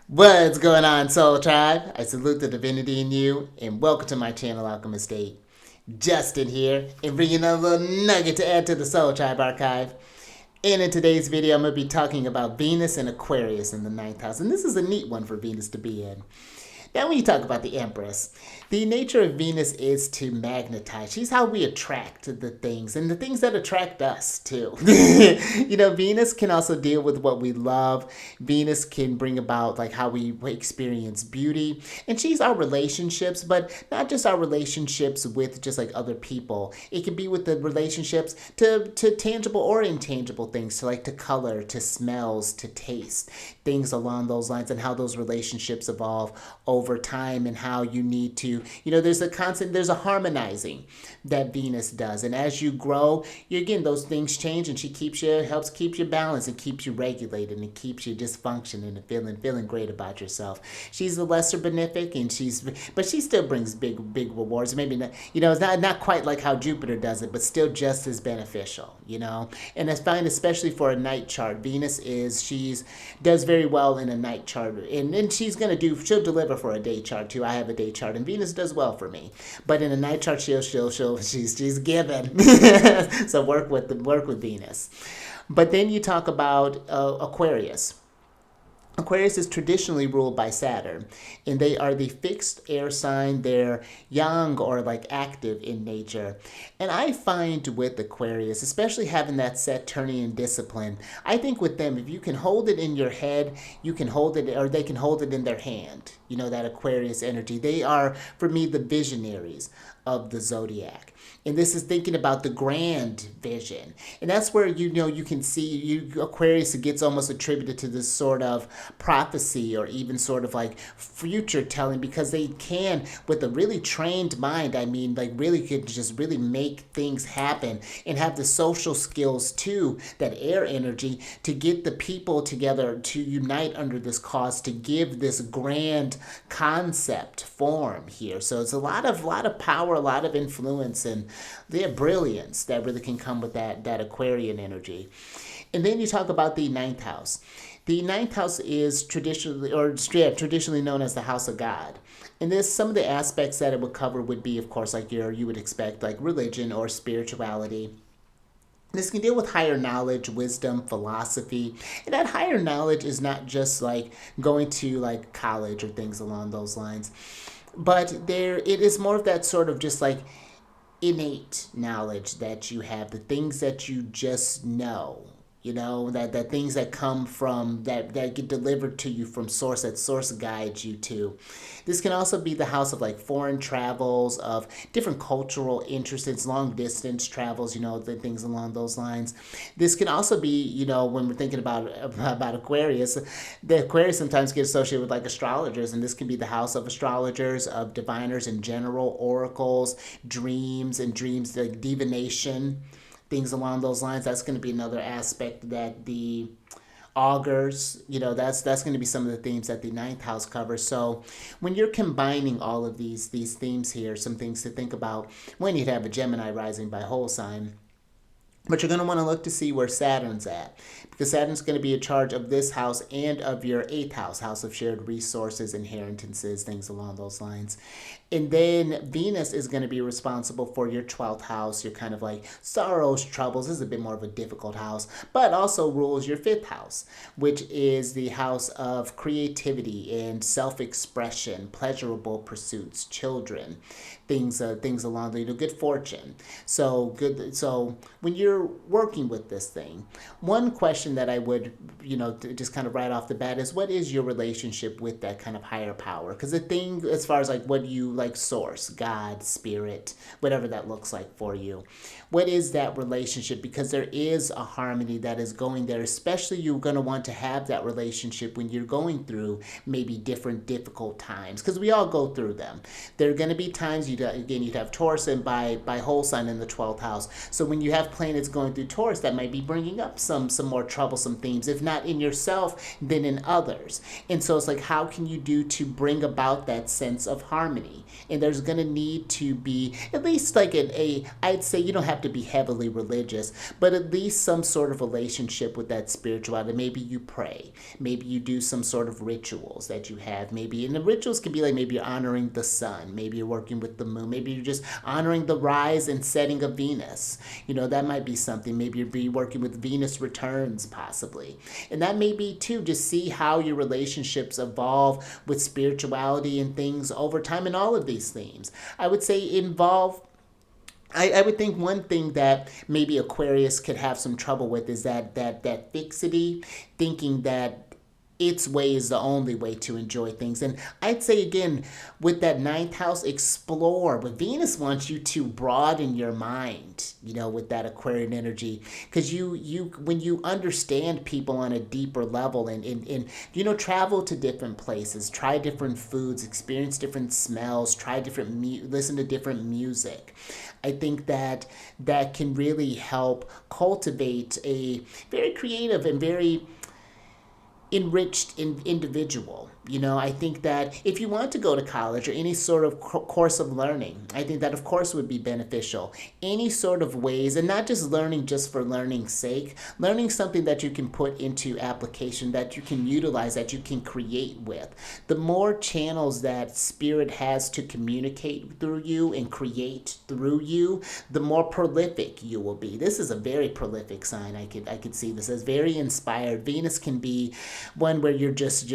What's going on, Soul Tribe? I salute the divinity in you, and welcome to my channel, Alchemist. Justin here, and bringing a little nugget to add to the Soul Tribe archive. And in today's video, I'm going to be talking about Venus and Aquarius in the ninth house. And this is a neat one for Venus to be in. Now, when you talk about the Empress, the nature of Venus is to magnetize. She's how we attract the things and the things that attract us, too. Venus can also deal with what we love. Venus can bring about like how we experience beauty. And she's our relationships, but not just our relationships with just like other people. It can be with the relationships to tangible or intangible things, to color, to smells, to taste, things along those lines, and how those relationships evolve over time, and how you need to, there's a harmonizing that Venus does. And as you grow, again, those things change, and she helps keep you balanced and keeps you regulated and keeps you just functioning and feeling great about yourself. She's the lesser benefic, but she still brings big rewards. Maybe not, it's not quite like how Jupiter does it, but still just as beneficial, And I find, especially for a night chart, she's does very well in a night chart, and she'll deliver for a day chart too. I have a day chart, and Venus does well for me. But in a night chart, she's given. So work with Venus. But then you talk about Aquarius. Aquarius is traditionally ruled by Saturn, and they are the fixed air sign. They're young or like active in nature. And I find with Aquarius, especially having that Saturnian discipline, I think with them, if you can hold it in your head, you can hold it, or they can hold it in their hand. That Aquarius energy. They are, for me, the visionaries of the zodiac. And this is thinking about the grand vision. And that's where, you can see Aquarius gets almost attributed to this sort of prophecy, or even sort of like future telling, because they can, with a really trained mind, really could just really make things happen, and have the social skills too, that air energy, to get the people together to unite under this cause, to give this grand concept form here. So it's a lot of power, a lot of influence, and the brilliance that really can come with that Aquarian energy. And then you talk about the ninth house. The ninth house is traditionally known as the house of God. And there's some of the aspects that it would cover would be, of course, like you would expect, like religion or spirituality. This can deal with higher knowledge, wisdom, philosophy. And that higher knowledge is not just like going to like college or things along those lines. But it is more of that sort of just like innate knowledge that you have, the things that you just know. That things that come from that get delivered to you from source, that source guides you to. This can also be the house of like foreign travels, of different cultural interests, long distance travels, the things along those lines. This can also be, when we're thinking about Aquarius, the Aquarius sometimes get associated with like astrologers, and this can be the house of astrologers, of diviners in general, oracles, dreams like divination, things along those lines. That's going to be another aspect that the augurs, that's going to be some of the themes that the ninth house covers. So when you're combining all of these themes here, some things to think about when you'd have a Gemini rising by whole sign. But you're going to want to look to see where Saturn's at, because Saturn's going to be in charge of this house and of your eighth house, house of shared resources, inheritances, things along those lines. And then Venus is going to be responsible for your 12th house, your kind of like sorrows, troubles. This is a bit more of a difficult house, but also rules your 5th house, which is the house of creativity and self-expression, pleasurable pursuits, children, things along the good fortune. So when you're working with this thing, one question that I would just kind of right off the bat is, what is your relationship with that kind of higher power? Because the thing, as far as like what you like, source, God, spirit, whatever that looks like for you, what is that relationship? Because there is a harmony that is going there, especially you're going to want to have that relationship when you're going through maybe different difficult times, because we all go through them. There are going to be times you'd have Taurus and by whole sign in the 12th house. So when you have planets planets going through Taurus that might be bringing up some more troublesome themes, if not in yourself, then in others. And so it's like, how can you do to bring about that sense of harmony? And there's going to need to be at least like I'd say you don't have to be heavily religious, but at least some sort of relationship with that spirituality. Maybe you pray, maybe you do some sort of rituals that you have, maybe, and the rituals can be like maybe you're honoring the sun, maybe you're working with the moon, maybe you're just honoring the rise and setting of Venus. That might be something. Maybe you're be working with Venus returns possibly. And that may be too, just see how your relationships evolve with spirituality and things over time, and all of these themes. I would say involve I would think one thing that maybe Aquarius could have some trouble with is that fixity, thinking that its way is the only way to enjoy things. And I'd say again, with that ninth house, explore. But Venus wants you to broaden your mind, with that Aquarian energy. Because you when you understand people on a deeper level and travel to different places, try different foods, experience different smells, try different listen to different music. I think that can really help cultivate a very creative and very enriched individual. I think that if you want to go to college or any sort of course of learning, I think that of course would be beneficial. Any sort of ways, and not just learning just for learning's sake, learning something that you can put into application, that you can utilize, that you can create with. The more channels that spirit has to communicate through you and create through you, the more prolific you will be. This is a very prolific sign. I could see this as very inspired. Venus can be one where you're just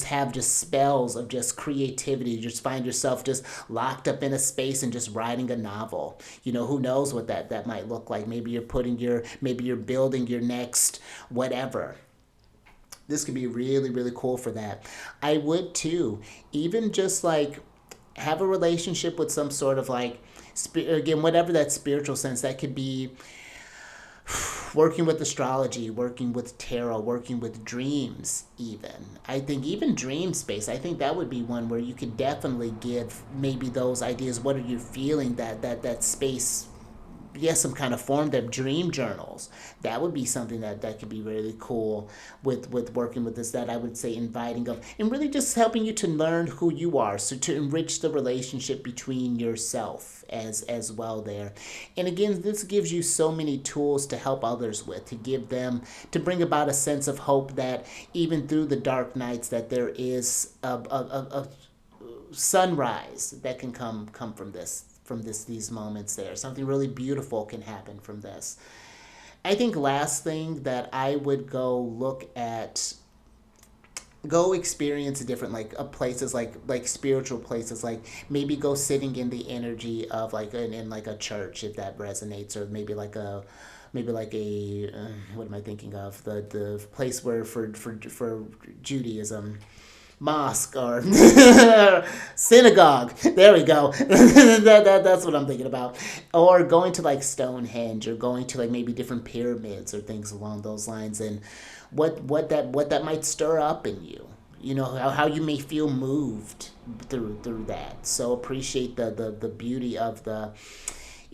have just spells of just creativity. You just find yourself just locked up in a space and just writing a novel. Who knows what that might look like. Maybe you're building your next whatever. This could be really, really cool for that. I would too, even just like have a relationship with some sort of like, again, whatever that spiritual sense, that could be working with astrology, working with tarot, working with dreams even. I think even dream space, I think that would be one where you could definitely give maybe those ideas. What are you feeling that space? Yes, some kind of form, of dream journals. That would be something that could be really cool with working with this, that I would say inviting of, and really just helping you to learn who you are, so to enrich the relationship between yourself as well there. And again, this gives you so many tools to help others with, to give them, to bring about a sense of hope that even through the dark nights, that there is a sunrise that can come from these moments there. Something really beautiful can happen from this. I think last thing that I would go experience different places like spiritual places, like maybe go sitting in the energy of like in like a church, if that resonates, or maybe like a what am I thinking of, the place where for Judaism, mosque or synagogue. There we go. That's what I'm thinking about. Or going to like Stonehenge, or going to like maybe different pyramids or things along those lines, and what that might stir up in you. How you may feel moved through that. So appreciate the beauty of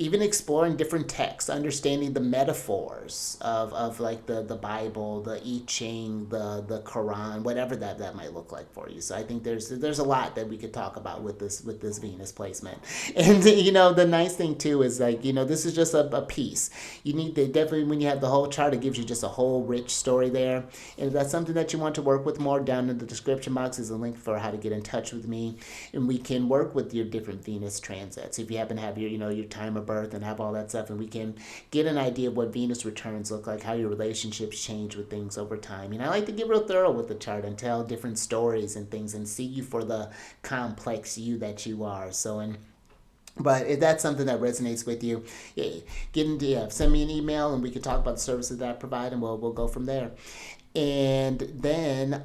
even exploring different texts, understanding the metaphors of like the Bible, the I Ching, the Quran, whatever that might look like for you. So I think there's a lot that we could talk about with this Venus placement. And the nice thing too is like, this is just a piece. You need to definitely, when you have the whole chart, it gives you just a whole rich story there. And if that's something that you want to work with more, down in the description box is a link for how to get in touch with me, and we can work with your different Venus transits. If you happen to have your time of birth and have all that stuff, and we can get an idea of what Venus returns look like, how your relationships change with things over time. I like to get real thorough with the chart and tell different stories and things, and see you for the complex you that you are. But if that's something that resonates with you, send me an email and we can talk about the services that I provide, and we'll go from there. And then,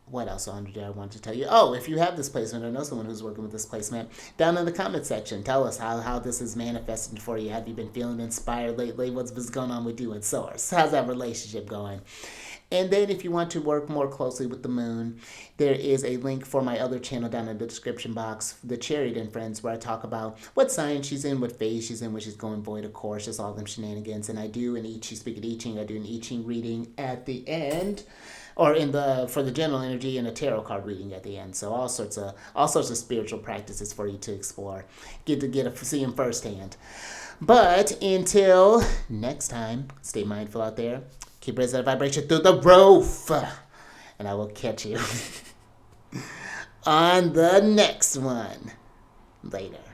what else, Andrea, did I want to tell you? Oh, if you have this placement or know someone who's working with this placement, down in the comment section, tell us how this is manifesting for you. Have you been feeling inspired lately? What's going on with you and Source? How's that relationship going? And then if you want to work more closely with the moon, there is a link for my other channel down in the description box, The Chariot and Friends, where I talk about what sign she's in, what phase she's in, when she's going void, of course, just all them shenanigans. And I do an I Ching, I do an I Ching reading at the end, or for the general energy, and a tarot card reading at the end. So all sorts of spiritual practices for you to explore, see them firsthand. But until next time, stay mindful out there. Keep raising that vibration through the roof. And I will catch you on the next one. Later.